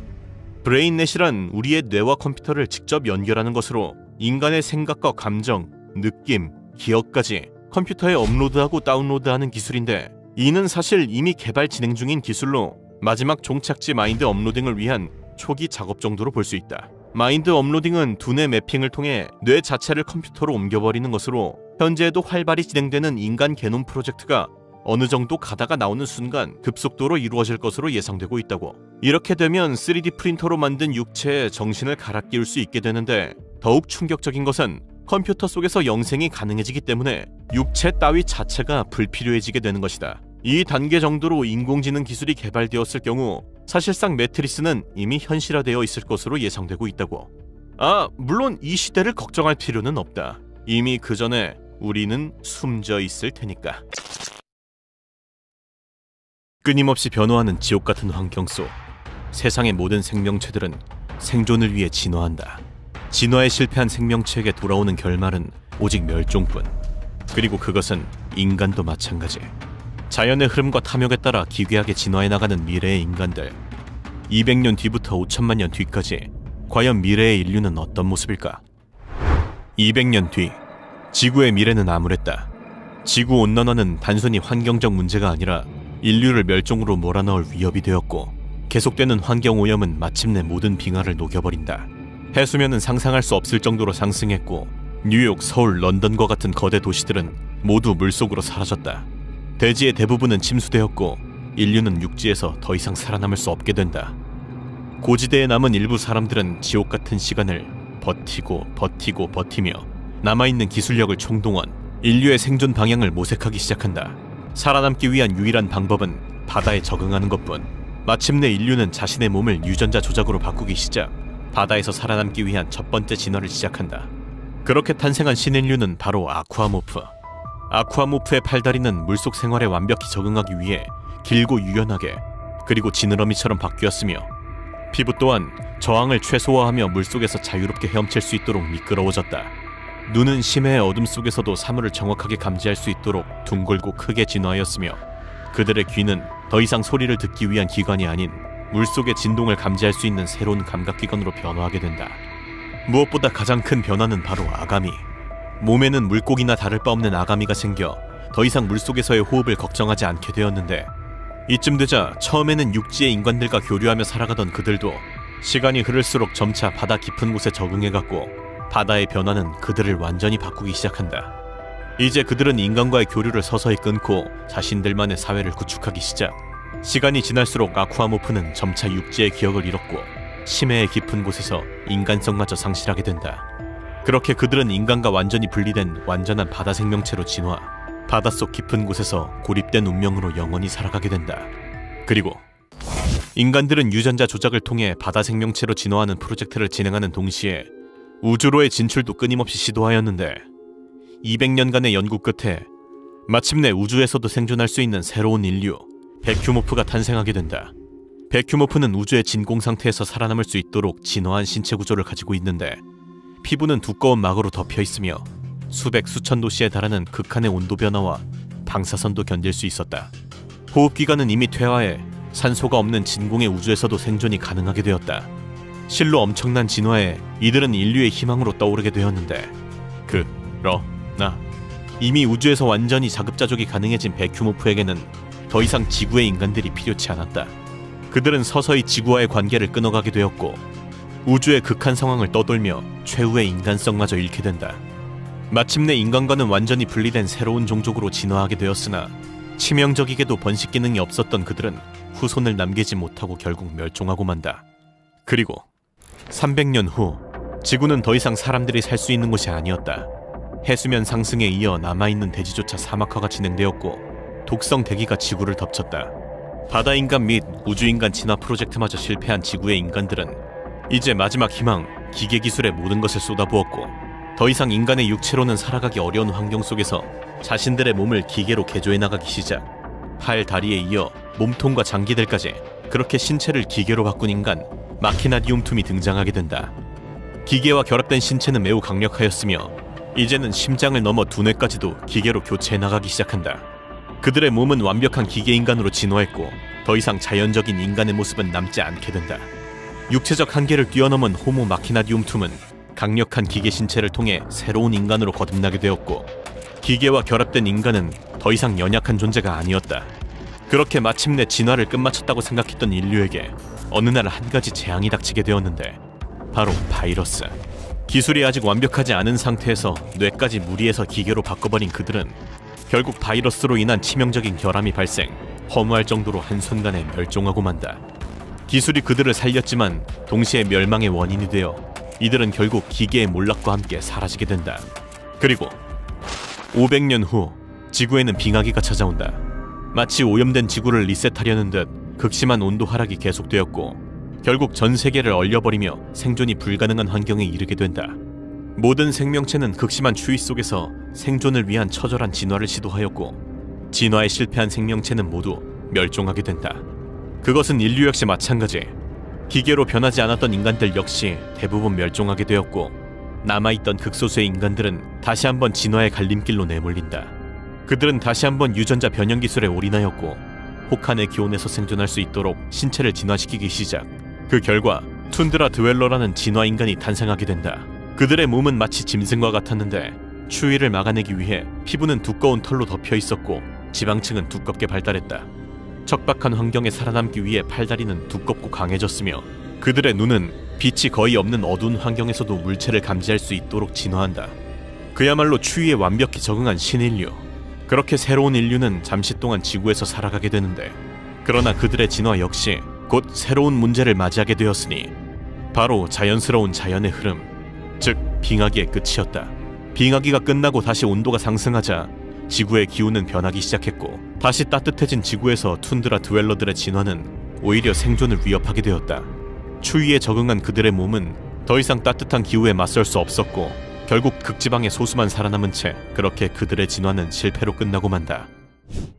브레인넷이란 우리의 뇌와 컴퓨터를 직접 연결하는 것으로 인간의 생각과 감정, 느낌, 기억까지 컴퓨터에 업로드하고 다운로드하는 기술인데, 이는 사실 이미 개발 진행 중인 기술로 마지막 종착지 마인드 업로딩을 위한 초기 작업 정도로 볼 수 있다. 마인드 업로딩은 두뇌 매핑을 통해 뇌 자체를 컴퓨터로 옮겨버리는 것으로 현재에도 활발히 진행되는 인간 게놈 프로젝트가 어느 정도 가다가 나오는 순간 급속도로 이루어질 것으로 예상되고 있다고. 이렇게 되면 3D 프린터로 만든 육체에 정신을 갈아 끼울 수 있게 되는데, 더욱 충격적인 것은 컴퓨터 속에서 영생이 가능해지기 때문에 육체 따위 자체가 불필요해지게 되는 것이다. 이 단계 정도로 인공지능 기술이 개발되었을 경우 사실상 매트리스는 이미 현실화되어 있을 것으로 예상되고 있다고. 물론 이 시대를 걱정할 필요는 없다. 이미 그 전에 우리는 숨져 있을 테니까. 끊임없이 변화하는 지옥 같은 환경 속 세상의 모든 생명체들은 생존을 위해 진화한다. 진화에 실패한 생명체에게 돌아오는 결말은 오직 멸종뿐. 그리고 그것은 인간도 마찬가지. 자연의 흐름과 탐욕에 따라 기괴하게 진화해 나가는 미래의 인간들. 200년 뒤부터 5천만 년 뒤까지 과연 미래의 인류는 어떤 모습일까? 200년 뒤 지구의 미래는 암울했다. 지구 온난화는 단순히 환경적 문제가 아니라 인류를 멸종으로 몰아넣을 위협이 되었고, 계속되는 환경오염은 마침내 모든 빙하를 녹여버린다. 해수면은 상상할 수 없을 정도로 상승했고, 뉴욕, 서울, 런던과 같은 거대 도시들은 모두 물속으로 사라졌다. 대지의 대부분은 침수되었고 인류는 육지에서 더 이상 살아남을 수 없게 된다. 고지대에 남은 일부 사람들은 지옥 같은 시간을 버티며 남아있는 기술력을 총동원, 인류의 생존 방향을 모색하기 시작한다. 살아남기 위한 유일한 방법은 바다에 적응하는 것뿐. 마침내 인류는 자신의 몸을 유전자 조작으로 바꾸기 시작, 바다에서 살아남기 위한 첫 번째 진화를 시작한다. 그렇게 탄생한 신인류는 바로 아쿠아모프. 아쿠아모프의 팔다리는 물속 생활에 완벽히 적응하기 위해 길고 유연하게, 그리고 지느러미처럼 바뀌었으며, 피부 또한 저항을 최소화하며 물속에서 자유롭게 헤엄칠 수 있도록 미끄러워졌다. 눈은 심해의 어둠 속에서도 사물을 정확하게 감지할 수 있도록 둥글고 크게 진화하였으며, 그들의 귀는 더 이상 소리를 듣기 위한 기관이 아닌 물속의 진동을 감지할 수 있는 새로운 감각기관으로 변화하게 된다. 무엇보다 가장 큰 변화는 바로 아가미. 몸에는 물고기나 다를 바 없는 아가미가 생겨 더 이상 물속에서의 호흡을 걱정하지 않게 되었는데, 이쯤 되자 처음에는 육지의 인간들과 교류하며 살아가던 그들도 시간이 흐를수록 점차 바다 깊은 곳에 적응해갔고, 바다의 변화는 그들을 완전히 바꾸기 시작한다. 이제 그들은 인간과의 교류를 서서히 끊고 자신들만의 사회를 구축하기 시작. 시간이 지날수록 아쿠아모프는 점차 육지의 기억을 잃었고 심해의 깊은 곳에서 인간성마저 상실하게 된다. 그렇게 그들은 인간과 완전히 분리된 완전한 바다 생명체로 진화, 바닷속 깊은 곳에서 고립된 운명으로 영원히 살아가게 된다. 그리고 인간들은 유전자 조작을 통해 바다 생명체로 진화하는 프로젝트를 진행하는 동시에 우주로의 진출도 끊임없이 시도하였는데, 200년간의 연구 끝에 마침내 우주에서도 생존할 수 있는 새로운 인류, 베큐모프가 탄생하게 된다. 베큐모프는 우주의 진공 상태에서 살아남을 수 있도록 진화한 신체 구조를 가지고 있는데, 피부는 두꺼운 막으로 덮여 있으며 수백 수천 도씨에 달하는 극한의 온도 변화와 방사선도 견딜 수 있었다. 호흡기관은 이미 퇴화해 산소가 없는 진공의 우주에서도 생존이 가능하게 되었다. 실로 엄청난 진화에 이들은 인류의 희망으로 떠오르게 되었는데, 그러나 이미 우주에서 완전히 자급자족이 가능해진 베큐모프에게는 더 이상 지구의 인간들이 필요치 않았다. 그들은 서서히 지구와의 관계를 끊어가게 되었고 우주의 극한 상황을 떠돌며 최후의 인간성마저 잃게 된다. 마침내 인간과는 완전히 분리된 새로운 종족으로 진화하게 되었으나 치명적이게도 번식 기능이 없었던 그들은 후손을 남기지 못하고 결국 멸종하고 만다. 그리고 300년 후 지구는 더 이상 사람들이 살 수 있는 곳이 아니었다. 해수면 상승에 이어 남아있는 대지조차 사막화가 진행되었고 독성 대기가 지구를 덮쳤다. 바다인간 및 우주인간 진화 프로젝트마저 실패한 지구의 인간들은 이제 마지막 희망, 기계기술에 모든 것을 쏟아부었고 더 이상 인간의 육체로는 살아가기 어려운 환경 속에서 자신들의 몸을 기계로 개조해 나가기 시작. 팔, 다리에 이어 몸통과 장기들까지 그렇게 신체를 기계로 바꾼 인간, 마키나디움툼이 등장하게 된다. 기계와 결합된 신체는 매우 강력하였으며 이제는 심장을 넘어 두뇌까지도 기계로 교체해 나가기 시작한다. 그들의 몸은 완벽한 기계인간으로 진화했고 더 이상 자연적인 인간의 모습은 남지 않게 된다. 육체적 한계를 뛰어넘은 호모 마키나디움 툼은 강력한 기계 신체를 통해 새로운 인간으로 거듭나게 되었고, 기계와 결합된 인간은 더 이상 연약한 존재가 아니었다. 그렇게 마침내 진화를 끝마쳤다고 생각했던 인류에게 어느 날 한 가지 재앙이 닥치게 되었는데, 바로 바이러스. 기술이 아직 완벽하지 않은 상태에서 뇌까지 무리해서 기계로 바꿔버린 그들은 결국 바이러스로 인한 치명적인 결함이 발생, 허무할 정도로 한순간에 멸종하고 만다. 기술이 그들을 살렸지만 동시에 멸망의 원인이 되어 이들은 결국 기계의 몰락과 함께 사라지게 된다. 그리고 500년 후 지구에는 빙하기가 찾아온다. 마치 오염된 지구를 리셋하려는 듯 극심한 온도 하락이 계속되었고, 결국 전 세계를 얼려버리며 생존이 불가능한 환경에 이르게 된다. 모든 생명체는 극심한 추위 속에서 생존을 위한 처절한 진화를 시도하였고, 진화에 실패한 생명체는 모두 멸종하게 된다. 그것은 인류 역시 마찬가지. 기계로 변하지 않았던 인간들 역시 대부분 멸종하게 되었고, 남아있던 극소수의 인간들은 다시 한번 진화의 갈림길로 내몰린다. 그들은 다시 한번 유전자 변형 기술에 올인하였고, 혹한의 기온에서 생존할 수 있도록 신체를 진화시키기 시작. 그 결과 툰드라 드웰러라는 진화 인간이 탄생하게 된다. 그들의 몸은 마치 짐승과 같았는데 추위를 막아내기 위해 피부는 두꺼운 털로 덮여 있었고, 지방층은 두껍게 발달했다. 척박한 환경에 살아남기 위해 팔다리는 두껍고 강해졌으며, 그들의 눈은 빛이 거의 없는 어두운 환경에서도 물체를 감지할 수 있도록 진화한다. 그야말로 추위에 완벽히 적응한 신인류. 그렇게 새로운 인류는 잠시 동안 지구에서 살아가게 되는데, 그러나 그들의 진화 역시 곧 새로운 문제를 맞이하게 되었으니 바로 자연스러운 자연의 흐름, 즉 빙하기의 끝이었다. 빙하기가 끝나고 다시 온도가 상승하자 지구의 기후는 변하기 시작했고, 다시 따뜻해진 지구에서 툰드라 드웰러들의 진화는 오히려 생존을 위협하게 되었다. 추위에 적응한 그들의 몸은 더 이상 따뜻한 기후에 맞설 수 없었고, 결국 극지방에 소수만 살아남은 채 그렇게 그들의 진화는 실패로 끝나고 만다.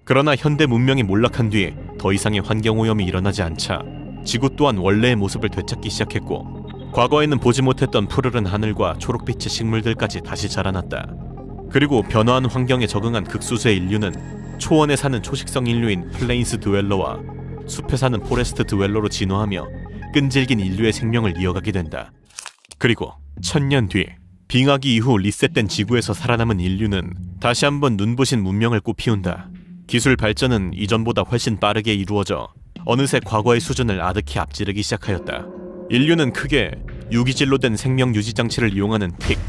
그러나 현대 문명이 몰락한 뒤 더 이상의 환경오염이 일어나지 않자 지구 또한 원래의 모습을 되찾기 시작했고, 과거에는 보지 못했던 푸르른 하늘과 초록빛의 식물들까지 다시 자라났다. 그리고 변화한 환경에 적응한 극소수의 인류는 초원에 사는 초식성 인류인 플레인스 드웰러와 숲에 사는 포레스트 드웰러로 진화하며 끈질긴 인류의 생명을 이어가게 된다. 그리고 1000년 뒤 빙하기 이후 리셋된 지구에서 살아남은 인류는 다시 한번 눈부신 문명을 꽃피운다. 기술 발전은 이전보다 훨씬 빠르게 이루어져 어느새 과거의 수준을 아득히 앞지르기 시작하였다. 인류는 크게 유기질로 된 생명 유지 장치를 이용하는 틱,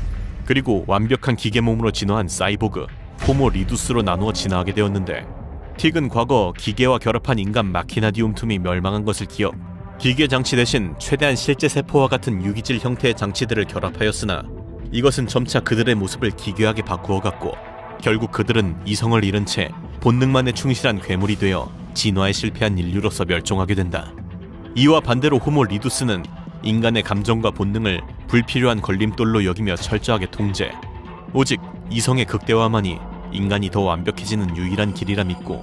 그리고 완벽한 기계 몸으로 진화한 사이보그, 호모 리두스로 나누어 진화하게 되었는데, 틱은 과거 기계와 결합한 인간 마키나디움 툼이 멸망한 것을 기억, 기계 장치 대신 최대한 실제 세포와 같은 유기질 형태의 장치들을 결합하였으나 이것은 점차 그들의 모습을 기괴하게 바꾸어갔고, 결국 그들은 이성을 잃은 채 본능만에 충실한 괴물이 되어 진화에 실패한 인류로서 멸종하게 된다. 이와 반대로 호모 리두스는 인간의 감정과 본능을 불필요한 걸림돌로 여기며 철저하게 통제, 오직 이성의 극대화만이 인간이 더 완벽해지는 유일한 길이라 믿고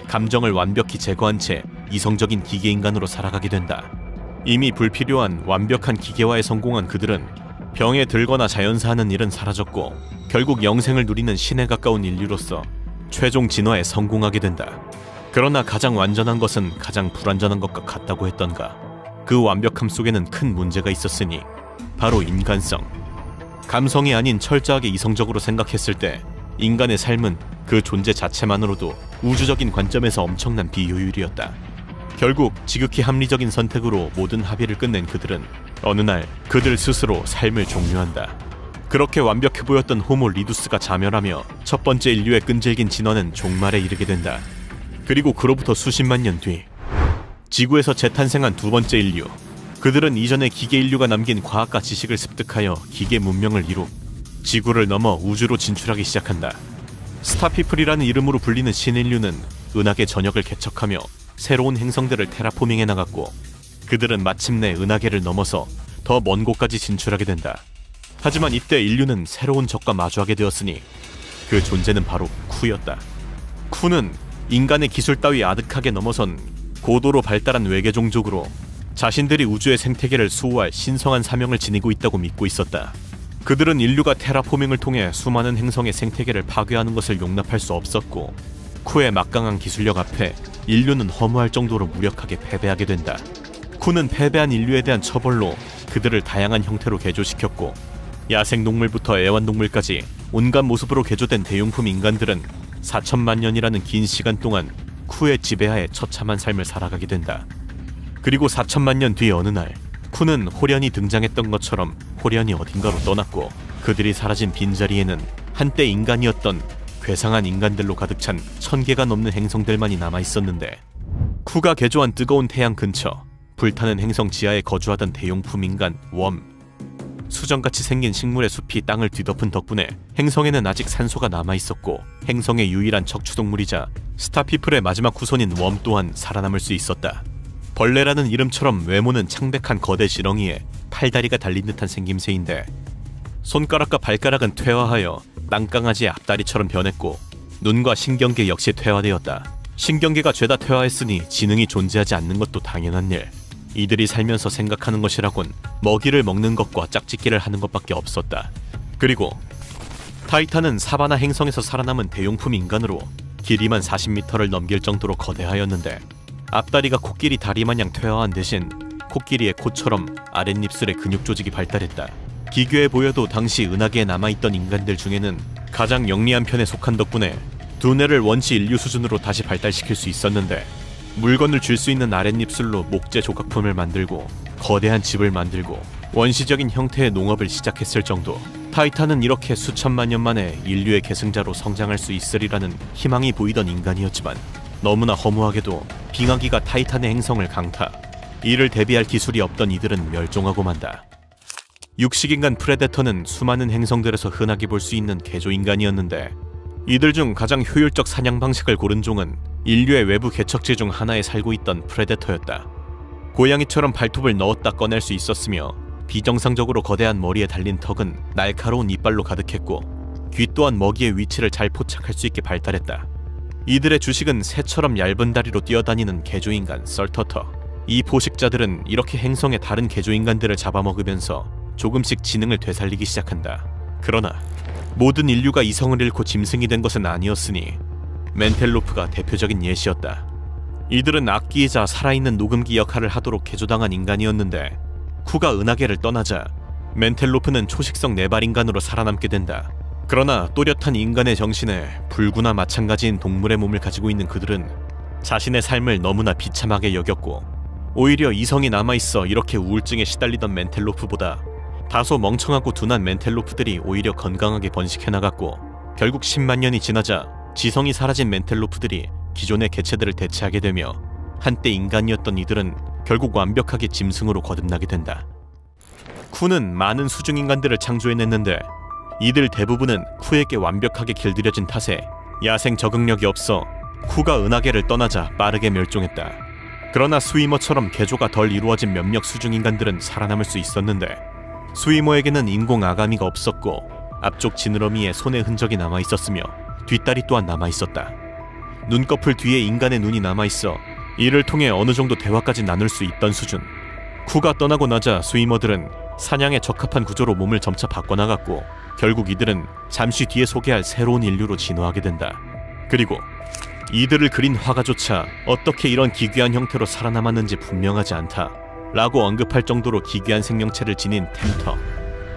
감정을 완벽히 제거한 채 이성적인 기계인간으로 살아가게 된다. 이미 불필요한 완벽한 기계화에 성공한 그들은 병에 들거나 자연사하는 일은 사라졌고, 결국 영생을 누리는 신에 가까운 인류로서 최종 진화에 성공하게 된다. 그러나 가장 완전한 것은 가장 불완전한 것과 같다고 했던가. 그 완벽함 속에는 큰 문제가 있었으니 바로 인간성. 감성이 아닌 철저하게 이성적으로 생각했을 때 인간의 삶은 그 존재 자체만으로도 우주적인 관점에서 엄청난 비효율이었다. 결국 지극히 합리적인 선택으로 모든 합의를 끝낸 그들은 어느 날 그들 스스로 삶을 종료한다. 그렇게 완벽해 보였던 호모 리두스가 자멸하며 첫 번째 인류의 끈질긴 진화는 종말에 이르게 된다. 그리고 그로부터 수십만 년 뒤 지구에서 재탄생한 두 번째 인류, 그들은 이전의 기계 인류가 남긴 과학과 지식을 습득하여 기계 문명을 이룩 지구를 넘어 우주로 진출하기 시작한다. 스타피플이라는 이름으로 불리는 신인류는 은하계 전역을 개척하며 새로운 행성들을 테라포밍해 나갔고, 그들은 마침내 은하계를 넘어서 더 먼 곳까지 진출하게 된다. 하지만 이때 인류는 새로운 적과 마주하게 되었으니 그 존재는 바로 쿠였다. 쿠는 인간의 기술 따위 아득하게 넘어선 고도로 발달한 외계 종족으로 자신들이 우주의 생태계를 수호할 신성한 사명을 지니고 있다고 믿고 있었다. 그들은 인류가 테라포밍을 통해 수많은 행성의 생태계를 파괴하는 것을 용납할 수 없었고, 쿠의 막강한 기술력 앞에 인류는 허무할 정도로 무력하게 패배하게 된다. 쿠는 패배한 인류에 대한 처벌로 그들을 다양한 형태로 개조시켰고, 야생동물부터 애완동물까지 온갖 모습으로 개조된 대용품 인간들은 4천만 년이라는 긴 시간 동안 쿠의 지배하에 처참한 삶을 살아가게 된다. 그리고 4천만 년 뒤 어느 날, 쿠는 호련이 등장했던 것처럼 호련이 어딘가로 떠났고, 그들이 사라진 빈자리에는 한때 인간이었던 괴상한 인간들로 가득 찬 1000개가 넘는 행성들만이 남아있었는데, 쿠가 개조한 뜨거운 태양 근처 불타는 행성 지하에 거주하던 대용품 인간 웜. 수정같이 생긴 식물의 숲이 땅을 뒤덮은 덕분에 행성에는 아직 산소가 남아있었고, 행성의 유일한 척추동물이자 스타피플의 마지막 후손인 웜 또한 살아남을 수 있었다. 벌레라는 이름처럼 외모는 창백한 거대 지렁이에 팔다리가 달린 듯한 생김새인데, 손가락과 발가락은 퇴화하여 땅강아지의 앞다리처럼 변했고, 눈과 신경계 역시 퇴화되었다. 신경계가 죄다 퇴화했으니 지능이 존재하지 않는 것도 당연한 일. 이들이 살면서 생각하는 것이라곤 먹이를 먹는 것과 짝짓기를 하는 것밖에 없었다. 그리고 타이탄은 사바나 행성에서 살아남은 대용품 인간으로 길이만 40m를 넘길 정도로 거대하였는데, 앞다리가 코끼리 다리 마냥 퇴화한 대신 코끼리의 코처럼 아랫입술에 근육 조직이 발달했다. 기괴해 보여도 당시 은하계에 남아있던 인간들 중에는 가장 영리한 편에 속한 덕분에 두뇌를 원시 인류 수준으로 다시 발달시킬 수 있었는데, 물건을 줄 수 있는 아랫입술로 목재 조각품을 만들고 거대한 집을 만들고 원시적인 형태의 농업을 시작했을 정도. 타이탄은 이렇게 수천만 년 만에 인류의 계승자로 성장할 수 있으리라는 희망이 보이던 인간이었지만, 너무나 허무하게도 빙하기가 타이탄의 행성을 강타. 이를 대비할 기술이 없던 이들은 멸종하고 만다. 육식인간 프레데터는 수많은 행성들에서 흔하게 볼 수 있는 개조인간이었는데, 이들 중 가장 효율적 사냥 방식을 고른 종은 인류의 외부 개척지 중 하나에 살고 있던 프레데터였다. 고양이처럼 발톱을 넣었다 꺼낼 수 있었으며, 비정상적으로 거대한 머리에 달린 턱은 날카로운 이빨로 가득했고, 귀 또한 먹이의 위치를 잘 포착할 수 있게 발달했다. 이들의 주식은 새처럼 얇은 다리로 뛰어다니는 개조인간 썰터터. 이 포식자들은 이렇게 행성의 다른 개조인간들을 잡아먹으면서 조금씩 지능을 되살리기 시작한다. 그러나 모든 인류가 이성을 잃고 짐승이 된 것은 아니었으니 멘텔로프가 대표적인 예시였다. 이들은 악기이자 살아있는 녹음기 역할을 하도록 개조당한 인간이었는데, 쿠가 은하계를 떠나자 멘텔로프는 초식성 네발인간으로 살아남게 된다. 그러나 또렷한 인간의 정신에 불구나 마찬가지인 동물의 몸을 가지고 있는 그들은 자신의 삶을 너무나 비참하게 여겼고, 오히려 이성이 남아있어 이렇게 우울증에 시달리던 멘텔로프보다 다소 멍청하고 둔한 멘텔로프들이 오히려 건강하게 번식해나갔고, 결국 10만 년이 지나자 지성이 사라진 멘텔로프들이 기존의 개체들을 대체하게 되며, 한때 인간이었던 이들은 결국 완벽하게 짐승으로 거듭나게 된다. 쿠는 많은 수중인간들을 창조해냈는데, 이들 대부분은 쿠에게 완벽하게 길들여진 탓에 야생 적응력이 없어 쿠가 은하계를 떠나자 빠르게 멸종했다. 그러나 스위머처럼 개조가 덜 이루어진 몇몇 수중인간들은 살아남을 수 있었는데, 스위머에게는 인공 아가미가 없었고, 앞쪽 지느러미에 손의 흔적이 남아있었으며 뒷다리 또한 남아있었다. 눈꺼풀 뒤에 인간의 눈이 남아있어 이를 통해 어느 정도 대화까지 나눌 수 있던 수준. 쿠가 떠나고 나자 스위머들은 사냥에 적합한 구조로 몸을 점차 바꿔나갔고, 결국 이들은 잠시 뒤에 소개할 새로운 인류로 진화하게 된다. 그리고 이들을 그린 화가조차 어떻게 이런 기괴한 형태로 살아남았는지 분명하지 않다 라고 언급할 정도로 기괴한 생명체를 지닌 템터.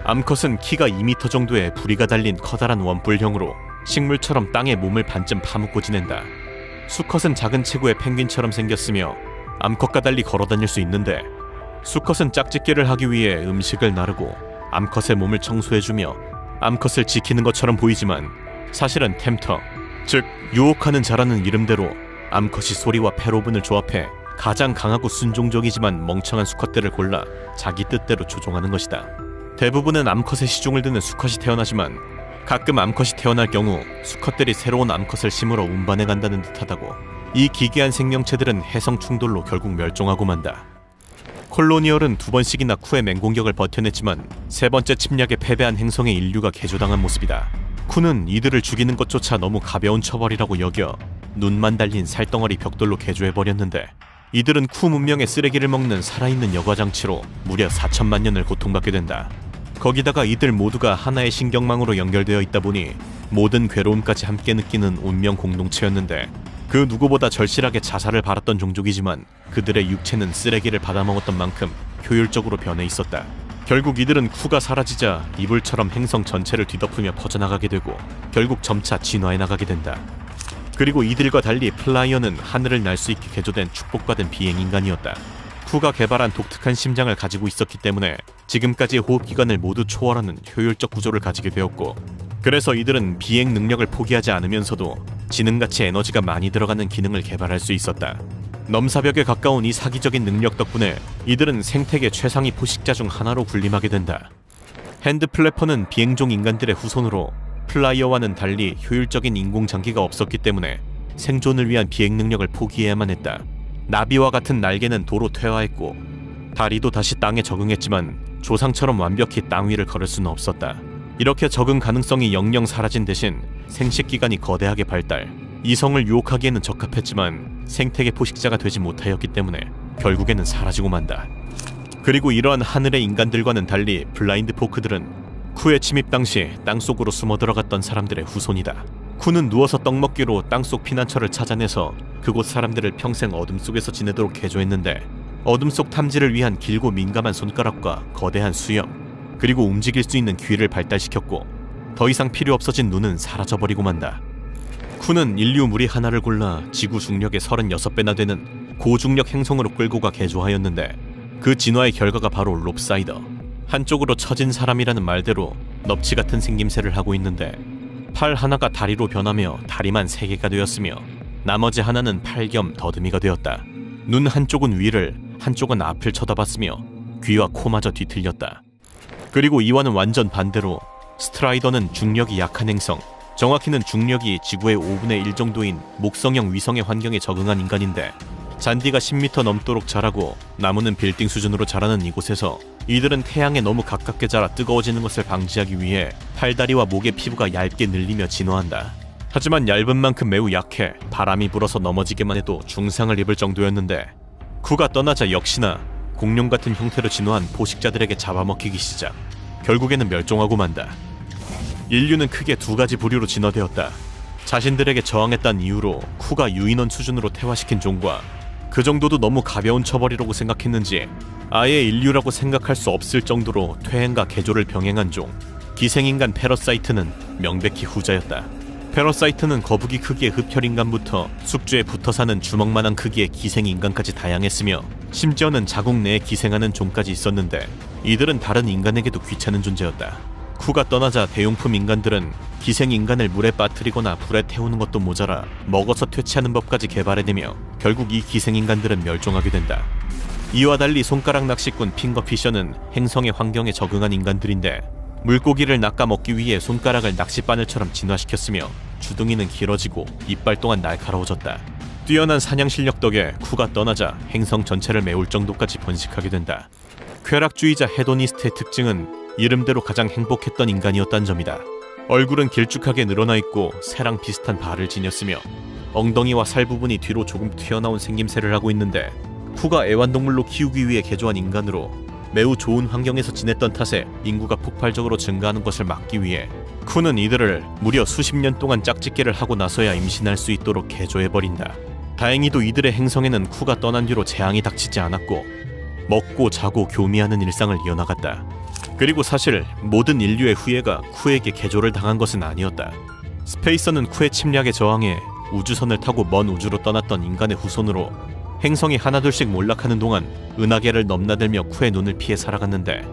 암컷은 키가 2m 정도의 부리가 달린 커다란 원뿔형으로 식물처럼 땅에 몸을 반쯤 파묻고 지낸다. 수컷은 작은 체구의 펭귄처럼 생겼으며 암컷과 달리 걸어다닐 수 있는데, 수컷은 짝짓기를 하기 위해 음식을 나르고 암컷의 몸을 청소해주며 암컷을 지키는 것처럼 보이지만, 사실은 템터, 즉 유혹하는 자라는 이름대로 암컷이 소리와 페로본을 조합해 가장 강하고 순종적이지만 멍청한 수컷들을 골라 자기 뜻대로 조종하는 것이다. 대부분은 암컷의 시중을 드는 수컷이 태어나지만, 가끔 암컷이 태어날 경우 수컷들이 새로운 암컷을 심으러 운반해 간다는 듯하다고. 이 기괴한 생명체들은 해성 충돌로 결국 멸종하고 만다. 콜로니얼은 2번씩이나 쿠의 맹공격을 버텨냈지만 3번째 침략에 패배한 행성의 인류가 개조당한 모습이다. 쿠는 이들을 죽이는 것조차 너무 가벼운 처벌이라고 여겨 눈만 달린 살덩어리 벽돌로 개조해버렸는데, 이들은 쿠 문명의 쓰레기를 먹는 살아있는 여과장치로 무려 4천만 년을 고통받게 된다. 거기다가 이들 모두가 하나의 신경망으로 연결되어 있다 보니 모든 괴로움까지 함께 느끼는 운명 공동체였는데, 그 누구보다 절실하게 자살을 바랐던 종족이지만 그들의 육체는 쓰레기를 받아먹었던 만큼 효율적으로 변해 있었다. 결국 이들은 쿠가 사라지자 이불처럼 행성 전체를 뒤덮으며 퍼져나가게 되고 결국 점차 진화해 나가게 된다. 그리고 이들과 달리 플라이어는 하늘을 날 수 있게 개조된 축복받은 비행인간이었다. 쿠가 개발한 독특한 심장을 가지고 있었기 때문에 지금까지의 호흡기관을 모두 초월하는 효율적 구조를 가지게 되었고, 그래서 이들은 비행 능력을 포기하지 않으면서도 지능같이 에너지가 많이 들어가는 기능을 개발할 수 있었다. 넘사벽에 가까운 이 사기적인 능력 덕분에 이들은 생태계 최상위 포식자 중 하나로 군림하게 된다. 핸드 플래퍼는 비행종 인간들의 후손으로 플라이어와는 달리 효율적인 인공장기가 없었기 때문에 생존을 위한 비행 능력을 포기해야만 했다. 나비와 같은 날개는 도로 퇴화했고 다리도 다시 땅에 적응했지만 조상처럼 완벽히 땅 위를 걸을 수는 없었다. 이렇게 적응 가능성이 영영 사라진 대신 생식기관이 거대하게 발달, 이성을 유혹하기에는 적합했지만 생태계 포식자가 되지 못하였기 때문에 결국에는 사라지고 만다. 그리고 이러한 하늘의 인간들과는 달리 블라인드 포크들은 쿠의 침입 당시 땅속으로 숨어 들어갔던 사람들의 후손이다. 쿠는 누워서 떡 먹기로 땅속 피난처를 찾아내서 그곳 사람들을 평생 어둠 속에서 지내도록 개조했는데, 어둠 속 탐지를 위한 길고 민감한 손가락과 거대한 수염, 그리고 움직일 수 있는 귀를 발달시켰고 더 이상 필요 없어진 눈은 사라져버리고 만다. 쿠는 인류 무리 하나를 골라 지구 중력의 36배나 되는 고중력 행성으로 끌고 가 개조하였는데, 그 진화의 결과가 바로 롭사이더, 한쪽으로 처진 사람이라는 말대로 넙치 같은 생김새를 하고 있는데, 팔 하나가 다리로 변하며 다리만 3개가 되었으며 나머지 하나는 팔 겸 더듬이가 되었다. 눈 한쪽은 위를, 한쪽은 앞을 쳐다봤으며 귀와 코마저 뒤틀렸다. 그리고 이와는 완전 반대로 스트라이더는 중력이 약한 행성, 정확히는 중력이 지구의 5분의 1 정도인 목성형 위성의 환경에 적응한 인간인데, 잔디가 10m 넘도록 자라고 나무는 빌딩 수준으로 자라는 이곳에서 이들은 태양에 너무 가깝게 자라 뜨거워지는 것을 방지하기 위해 팔다리와 목의 피부가 얇게 늘리며 진화한다. 하지만 얇은 만큼 매우 약해 바람이 불어서 넘어지기만 해도 중상을 입을 정도였는데, 쿠가 떠나자 역시나 공룡 같은 형태로 진화한 포식자들에게 잡아먹히기 시작, 결국에는 멸종하고 만다. 인류는 크게 2가지 부류로 진화되었다. 자신들에게 저항했다는 이유로 쿠가 유인원 수준으로 태화시킨 종과, 그 정도도 너무 가벼운 처벌이라고 생각했는지 아예 인류라고 생각할 수 없을 정도로 퇴행과 개조를 병행한 종, 기생인간 패러사이트는 명백히 후자였다. 패러사이트는 거북이 크기의 흡혈인간부터 숙주에 붙어 사는 주먹만한 크기의 기생인간까지 다양했으며 심지어는 자국 내에 기생하는 종까지 있었는데, 이들은 다른 인간에게도 귀찮은 존재였다. 쿠가 떠나자 대용품 인간들은 기생인간을 물에 빠뜨리거나 불에 태우는 것도 모자라 먹어서 퇴치하는 법까지 개발해내며 결국 이 기생인간들은 멸종하게 된다. 이와 달리 손가락 낚시꾼 핑거피셔는 행성의 환경에 적응한 인간들인데, 물고기를 낚아 먹기 위해 손가락을 낚싯바늘처럼 진화시켰으며 주둥이는 길어지고 이빨 또한 날카로워졌다. 뛰어난 사냥 실력 덕에 쿠가 떠나자 행성 전체를 메울 정도까지 번식하게 된다. 쾌락주의자 헤도니스트의 특징은 이름대로 가장 행복했던 인간이었다는 점이다. 얼굴은 길쭉하게 늘어나 있고 새랑 비슷한 발을 지녔으며 엉덩이와 살 부분이 뒤로 조금 튀어나온 생김새를 하고 있는데, 쿠가 애완동물로 키우기 위해 개조한 인간으로 매우 좋은 환경에서 지냈던 탓에 인구가 폭발적으로 증가하는 것을 막기 위해 쿠는 이들을 무려 수십 년 동안 짝짓기를 하고 나서야 임신할 수 있도록 개조해버린다. 다행히도 이들의 행성에는 쿠가 떠난 뒤로 재앙이 닥치지 않았고 먹고 자고 교미하는 일상을 이어나갔다. 그리고 사실 모든 인류의 후예가 쿠에게 개조를 당한 것은 아니었다. 스페이서는 쿠의 침략에 저항해 우주선을 타고 먼 우주로 떠났던 인간의 후손으로 행성이 하나둘씩 몰락하는 동안 은하계를 넘나들며 쿠의 눈을 피해 살아갔는데,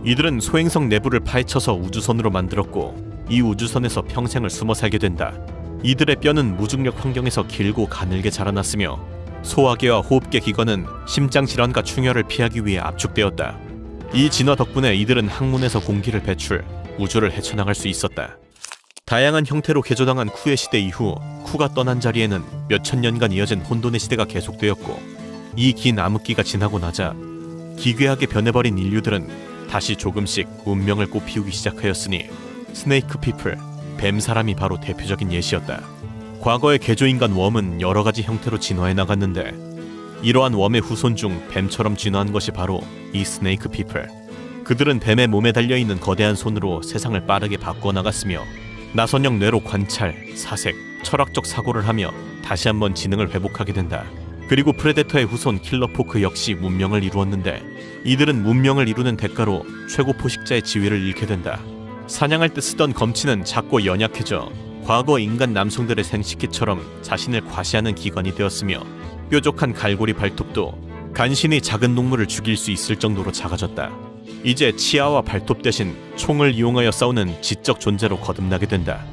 이들은 소행성 내부를 파헤쳐서 우주선으로 만들었고 이 우주선에서 평생을 숨어 살게 된다. 이들의 뼈는 무중력 환경에서 길고 가늘게 자라났으며 소화계와 호흡계 기관은 심장 질환과 충혈을 피하기 위해 압축되었다. 이 진화 덕분에 이들은 항문에서 공기를 배출, 우주를 헤쳐나갈 수 있었다. 다양한 형태로 개조당한 쿠의 시대 이후 쿠가 떠난 자리에는 몇천 년간 이어진 혼돈의 시대가 계속되었고, 이 긴 암흑기가 지나고 나자 기괴하게 변해버린 인류들은 다시 조금씩 운명을 꽃피우기 시작하였으니 스네이크 피플, 뱀 사람이 바로 대표적인 예시였다. 과거의 개조인간 웜은 여러가지 형태로 진화해 나갔는데, 이러한 웜의 후손 중 뱀처럼 진화한 것이 바로 이 스네이크 피플. 그들은 뱀의 몸에 달려있는 거대한 손으로 세상을 빠르게 바꿔 나갔으며 나선형 뇌로 관찰, 사색, 철학적 사고를 하며 다시 한번 지능을 회복하게 된다. 그리고 프레데터의 후손 킬러포크 역시 문명을 이루었는데 이들은 문명을 이루는 대가로 최고 포식자의 지위를 잃게 된다. 사냥할 때 쓰던 검치는 작고 연약해져 과거 인간 남성들의 생식기처럼 자신을 과시하는 기관이 되었으며 뾰족한 갈고리 발톱도 간신히 작은 동물을 죽일 수 있을 정도로 작아졌다. 이제 치아와 발톱 대신 총을 이용하여 싸우는 지적 존재로 거듭나게 된다.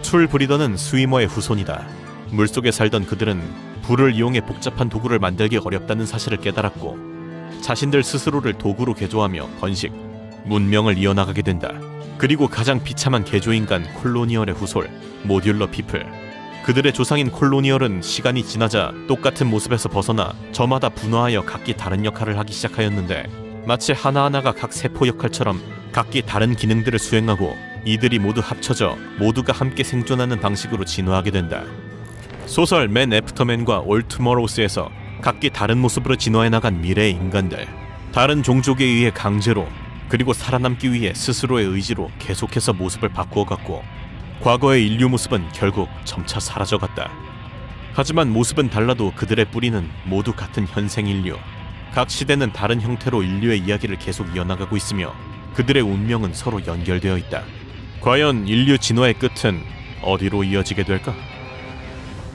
툴 브리더는 스위머의 후손이다. 물속에 살던 그들은 불을 이용해 복잡한 도구를 만들기 어렵다는 사실을 깨달았고 자신들 스스로를 도구로 개조하며 번식, 문명을 이어나가게 된다. 그리고 가장 비참한 개조인간 콜로니얼의 후솔, 모듈러 피플. 그들의 조상인 콜로니얼은 시간이 지나자 똑같은 모습에서 벗어나 저마다 분화하여 각기 다른 역할을 하기 시작하였는데 마치 하나하나가 각 세포 역할처럼 각기 다른 기능들을 수행하고 이들이 모두 합쳐져 모두가 함께 생존하는 방식으로 진화하게 된다. 소설 맨 애프터맨과 올 투머로우스에서 각기 다른 모습으로 진화해 나간 미래의 인간들, 다른 종족에 의해 강제로 그리고 살아남기 위해 스스로의 의지로 계속해서 모습을 바꾸어갔고 과거의 인류 모습은 결국 점차 사라져갔다. 하지만 모습은 달라도 그들의 뿌리는 모두 같은 현생 인류. 각 시대는 다른 형태로 인류의 이야기를 계속 이어나가고 있으며 그들의 운명은 서로 연결되어 있다. 과연 인류 진화의 끝은 어디로 이어지게 될까?